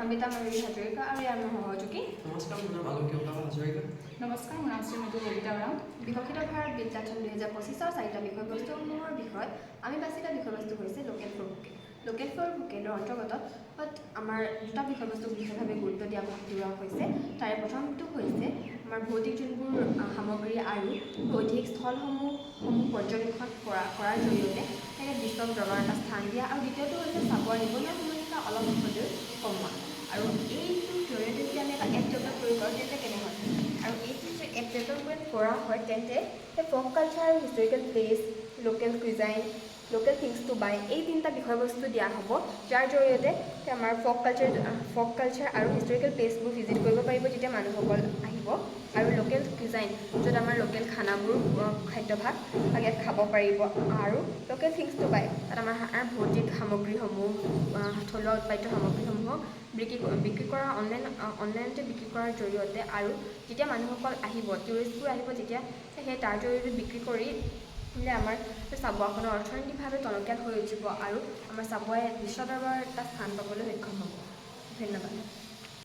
প্ৰাৰম্ভিতা মামী হাজৰিকা আৰু ইয়াৰ সহযোগী। নমস্কাৰ, মোৰ নাম আলোকিতা হাজৰিকা। নমস্কাৰ, মোৰ নাম শ্ৰীমতী ললিতা বৰা। বিকশিত ভাৰত বিদ্যাথন 2025-ৰ 4টা বিষয়বস্তুসমূহৰ বিষয়ত আমি বাছি লোৱা বিষয়বস্তু হৈছে local for vocal. Local for ভোকেলৰ অন্তৰ্গত আমাৰ দুটা বিষয়বস্তু বিশেষভাৱে গুৰুত্ব দিয়া হৈছে। তাৰে প্ৰথমটো হৈছে আমাৰ ভৌতিক যোনবোৰ সামগ্ৰী আৰু ঐতিহাসিক স্থলসমূহ পৰ্যবেক্ষণ কৰাৰ জৰিয়তে বিশ্বক দৰবাৰ এটা স্থান দিয়া, আৰু দ্বিতীয়টো হৈছে চাবৰ নিবনুৱা সমস্যা অলপ হ'লেও কমোৱা। আৰু এইটোৰ জৰিয়তে যদি আমি এটা এপ ডেভেলপ কৰিব পাৰোঁ তেন্তে কেনে হয়, আৰু এইটো যদি এপ ডেভেলপমেণ্ট কৰা হয় তেন্তে সেই ফক কালচাৰ আৰু historical place, local cuisine, local things to buy, এই তিনিটা বিষয়বস্তু দিয়া হ'ব, যাৰ জৰিয়তে আমাৰ ফক কালচাৰ আৰু হিষ্টৰিকেল প্লেচবোৰ ভিজিট কৰিব পাৰিব যেতিয়া মানুহসকল আহিব, আৰু লোকেল কুইজাইন য'ত আমাৰ লোকেল খানাবোৰ খাদ্যভাগ ইয়াত খাব পাৰিব, আৰু লোকেল থিংছ টু বাই তাত আমাৰ ভৌতিক সামগ্ৰীসমূহ, থলুৱা উৎপাদিত সামগ্ৰীসমূহক বিক্ৰী কৰা অনলাইনতে বিক্ৰী কৰাৰ জৰিয়তে, আৰু যেতিয়া মানুহসকল আহিব, টুৰিষ্টবোৰ আহিব যেতিয়া, সেই তাৰ জৰিয়তে বিক্ৰী কৰি আমাৰ চাবুৱাখনৰ অৰ্থনৈতিকভাৱে টনকিয়াল হৈ উঠিব, আৰু আমাৰ চাবুৱাই বিশ্ব দৰবাৰত এটা স্থান পাবলৈ সক্ষম হ'ব। ধন্যবাদ।